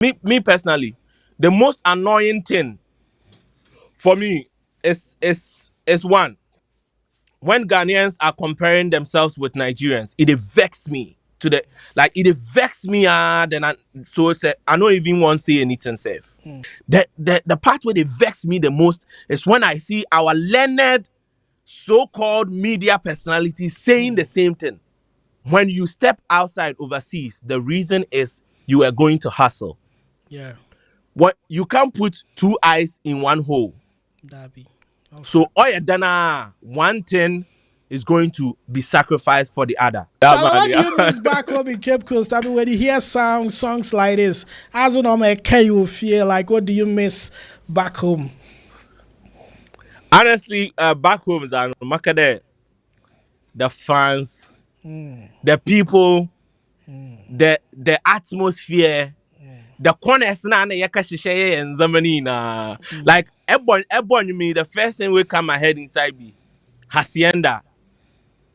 me personally, the most annoying thing for me is one, when Ghanaians are comparing themselves with Nigerians, it vex me to the like it vex me then I don't even want to say anything safe. The part where they vex me the most is when I see our learned so-called media personalities saying the same thing. When you step outside overseas, the reason is you are going to hustle. Yeah. What you can't put two eyes in one hole. That be. Also. So Oyedana, one thing is going to be sacrificed for the other. Yeah, Charlie, man. what do Yeah. you miss back home in Cape Coast? I mean, when you hear songs like this, as an American, you feel like, what do you miss back home? Honestly, back home is the fans, the people, the atmosphere, the corners na yaka shisha and zamani na. Like ebon me, the first thing will come my head inside be hacienda,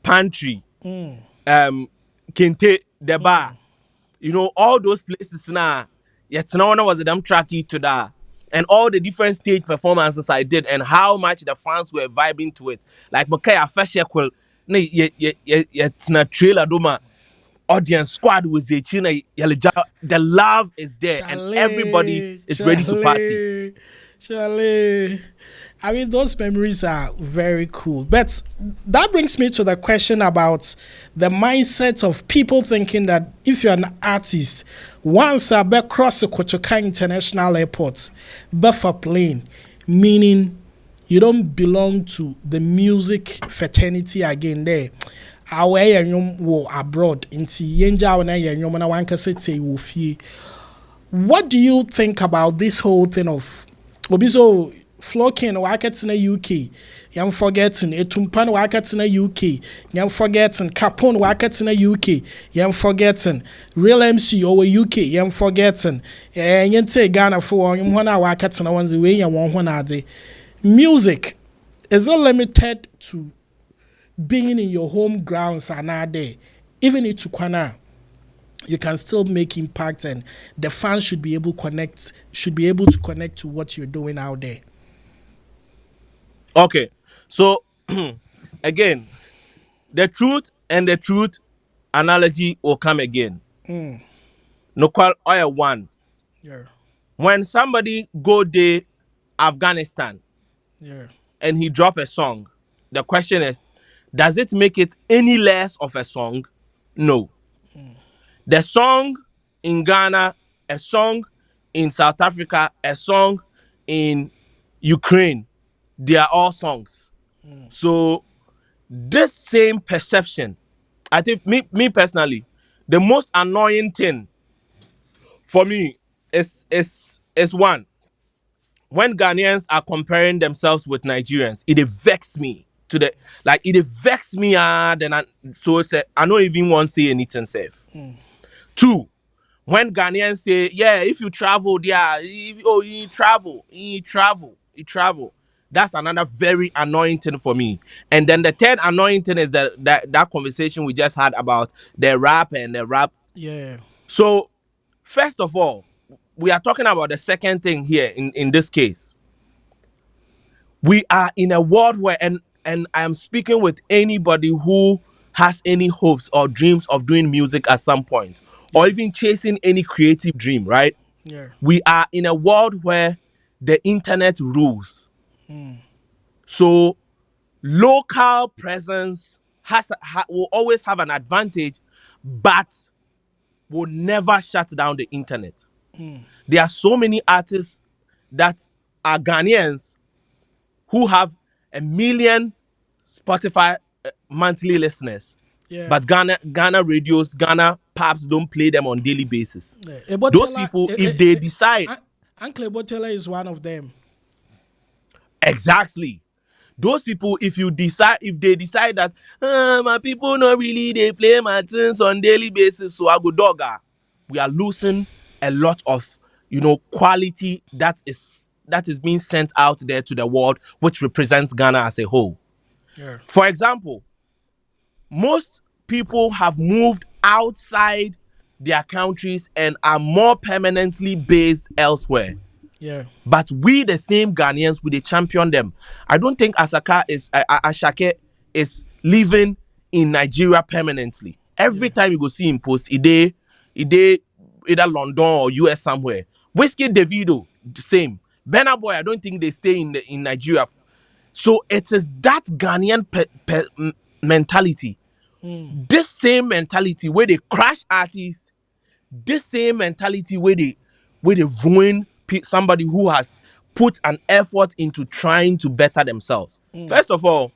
pantry, kente, the bar. You know, all those places now, yet no one was a damn tracky to that. And all the different stage performances I did and how much the fans were vibing to it. Like Makaya Fashekul, it's not trailer doma audience squad was the China the love is there and everybody Charlie, is ready to party. Charlie, Charlie. I mean, those memories are very cool. But that brings me to the question about the mindset of people thinking that if you're an artist, once I be cross the Kotoka International Airport, buffer plane, meaning you don't belong to the music fraternity again there. Awe yɛn wo abroad nti yɛngya wo na yɛn na wankasa te wo fie. What do you think about this whole thing of obi so flocking waket in the UK, yam forgetting etumpan waket in the UK, yam forgetting capone waket in the UK, yam forgetting real MC over UK, yam forgetting yente Ghana for yam wana waket in the ones way yam wana. Music, is it limited to being in your home grounds and there? Even if Tukwana, you can still make impact and the fans should be able to connect to what you're doing out there. Okay. So again, the truth analogy will come again. No call oil one. Yeah. When somebody go to Afghanistan Yeah. and he drop a song, the question is, does it make it any less of a song? No. The song in Ghana, a song in South Africa, a song in Ukraine, they are all songs. So this same perception, I think me personally, the most annoying thing for me is one, when Ghanaians are comparing themselves with Nigerians, it vex me to the like it vex me I don't even want to say anything safe. Two, when Ghanaians say, yeah, if you travel, yeah, you travel. That's another very annoying thing for me. And then the third annoying thing is that conversation we just had about the rap and the rap. Yeah. So, first of all, we are talking about the second thing here in this case. We are in a world where, and I am speaking with anybody who has any hopes or dreams of doing music at some point, or even chasing any creative dream, right? Yeah. We are in a world where the internet rules. So local presence will always have an advantage, but will never shut down the internet. There are so many artists that are Ghanaians who have 1 million Spotify monthly listeners. Yeah. But Ghana radios, Ghana pubs don't play them on daily basis. Those people, if they decide, Uncle Botella is one of them. exactly, those people, if they decide that my people not really they play my tunes on daily basis, so I go dogger, we are losing a lot of quality that is being sent out there to the world, which represents Ghana as a whole. Yeah. For example, most people have moved outside their countries and are more permanently based elsewhere. Yeah. But we, the same Ghanaians, we they champion them. I don't think Ashake is living in Nigeria permanently. Every Yeah. time you go see him post, he either London or US somewhere. Whiskey Davido, the same. Burna Boy, I don't think they stay in Nigeria. So it is that Ghanaian mentality. This same mentality where they crash artists, this same mentality where they ruin somebody who has put an effort into trying to better themselves. First of all,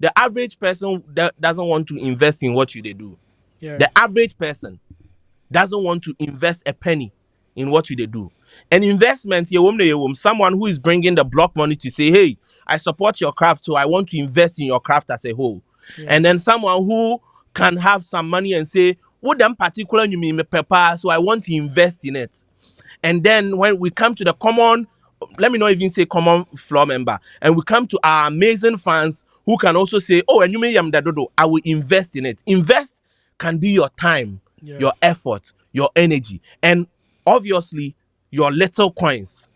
the average person that doesn't want to invest in what they do. Yeah. The average person doesn't want to invest a penny in what they do. An investment, someone who is bringing the block money to say, hey, I support your craft, so I want to invest in your craft as a whole. Yeah. And then someone who can have some money and say, what them particular you mean pepper, so I want to invest in it. And then when we come to the common, let me not even say common floor member, and we come to our amazing fans who can also say, oh, and you may dodo, I will invest in it. Invest can be your time, Yeah. your effort, your energy, and obviously your little coins.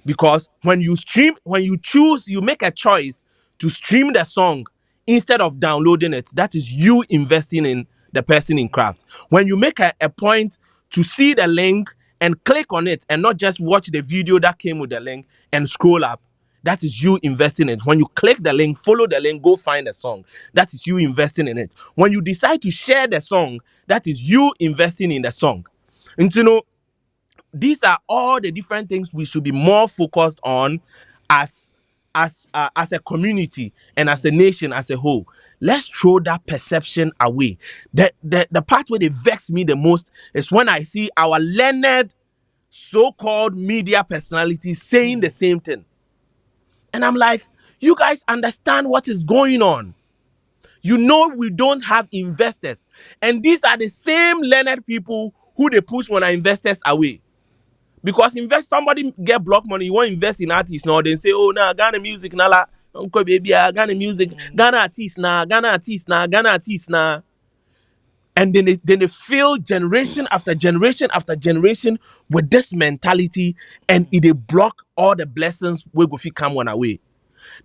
Because when you stream, when you choose, you make a choice to stream the song instead of downloading it. That is you investing in the person in craft. When you make a point to see the link and click on it and not just watch the video that came with the link and scroll up, that is you investing in it. When you click the link, follow the link, go find the song, that is you investing in it. When you decide to share the song, that is you investing in the song. And these are all the different things we should be more focused on as as a community and as a nation as a whole. Let's throw that perception away. The part where they vex me the most is when I see our learned so-called media personalities saying the same thing, and I'm like, you guys understand what is going on. You know we don't have investors, and these are the same learned people who they push when our investors away. Because invest somebody get block money, you want to invest in artists now, they say, oh nah, Ghana music nah la, uncle baby, Ghana music, Ghana artists nah, Ghana artists nah, Ghana artists nah. And then they fail generation after generation after generation with this mentality, and they block all the blessings we go fit come one away.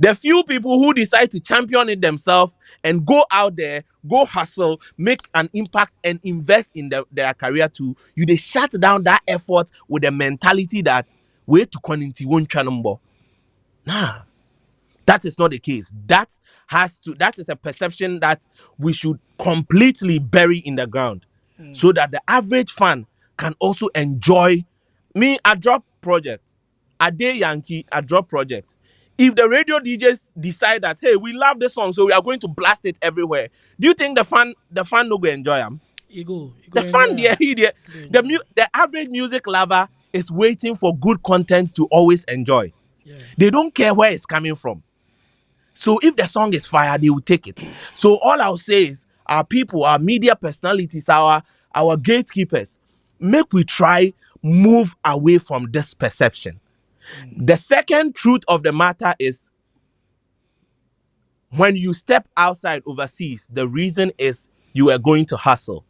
The few people who decide to champion it themselves and go out there, go hustle, make an impact, and invest in their career too, you they shut down that effort with the mentality that way to quantity won't number. Nah, that is not the case. That is a perception that we should completely bury in the ground, so that the average fan can also enjoy. Me, I drop project. A day Yankee, I drop project. If the radio DJs decide that, hey, we love this song, so we are going to blast it everywhere, do you think the fan no go enjoy them? You go The enjoy fan there, am. You go enjoy. the average music lover is waiting for good content to always enjoy. Yeah. They don't care where it's coming from. So if the song is fire, they will take it. So all I'll say is our people, our media personalities, our gatekeepers, make we try move away from this perception. The second truth of the matter is when you step outside overseas, the reason is you are going to hustle.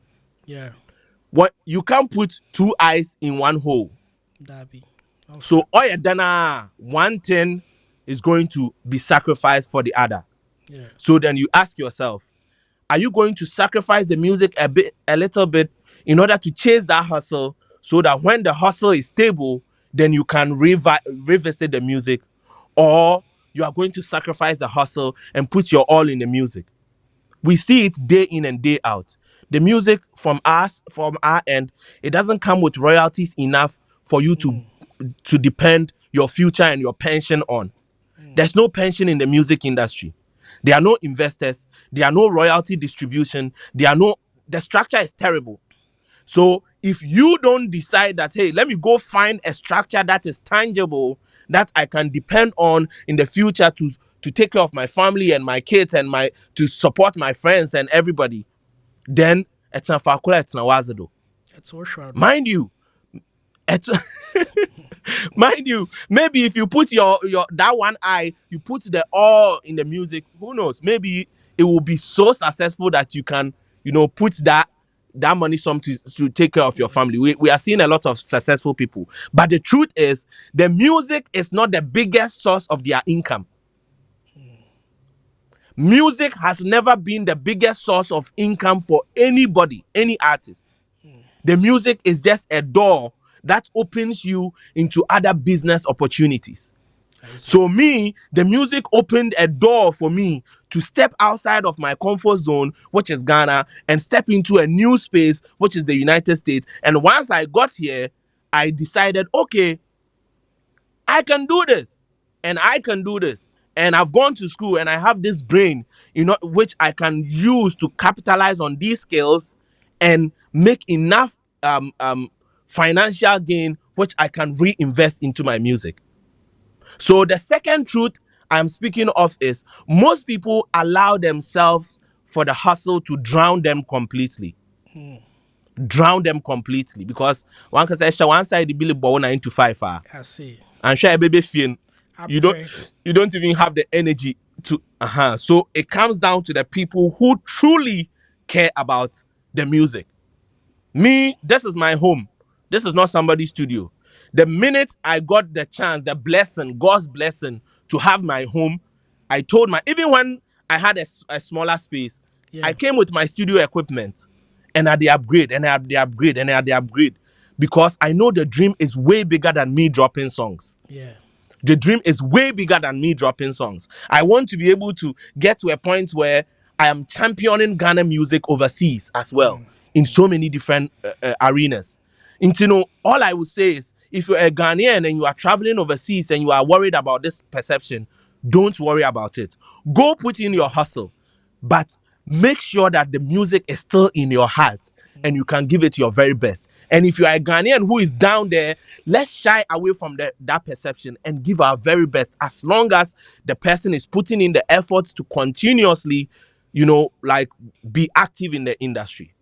Yeah. What you can't put two eyes in one hole. That be. Also. So all dana one thing is going to be sacrificed for the other. Yeah. So then you ask yourself, are you going to sacrifice the music a little bit in order to chase that hustle, so that when the hustle is stable, then you can revisit the music? Or you are going to sacrifice the hustle and put your all in the music? We see it day in and day out. The music from our end, it doesn't come with royalties enough for you to depend your future and your pension on. There's no pension in the music industry. There are no investors. There are no royalty distribution. The structure is terrible. So if you don't decide that, hey, let me go find a structure that is tangible, that I can depend on in the future to take care of my family and my kids and to support my friends and everybody, then it's a fakula, it's na wazado. It's what shroud. Mind you, it's mind you, maybe if you put your that one eye, you put the all in the music, who knows? Maybe it will be so successful that you can, put that money sum to take care of your family. We are seeing a lot of successful people. But the truth is, the music is not the biggest source of their income. Music has never been the biggest source of income for anybody, any artist. The music is just a door that opens you into other business opportunities. So me, the music opened a door for me to step outside of my comfort zone, which is Ghana, and step into a new space, which is the United States. And once I got here, I decided, okay, I can do this, and I can do this. And I've gone to school, and I have this brain, which I can use to capitalize on these skills and make enough financial gain, which I can reinvest into my music. So the second truth I'm speaking of is most people allow themselves for the hustle to drown them completely. Drown them completely, because one can say one side the bill 9 to 5 I see. and share baby fin. I You don't pray. you don't even have the energy to so it comes down to the people who truly care about the music. Me, this is my home. This is not somebody's studio. The minute I got the chance, the blessing, God's blessing to have my home, I told even when I had a smaller space, Yeah. I came with my studio equipment and I had the upgrade and I had the upgrade and I had the upgrade, because I know the dream is way bigger than me dropping songs. Yeah. The dream is way bigger than me dropping songs. I want to be able to get to a point where I am championing Ghana music overseas as well, in so many different arenas. And all I would say is, if you're a Ghanaian and you are traveling overseas and you are worried about this perception, don't worry about it. Go put in your hustle, but make sure that the music is still in your heart and you can give it your very best. And if you are a Ghanaian who is down there, let's shy away from that perception and give our very best, as long as the person is putting in the efforts to continuously, like, be active in the industry.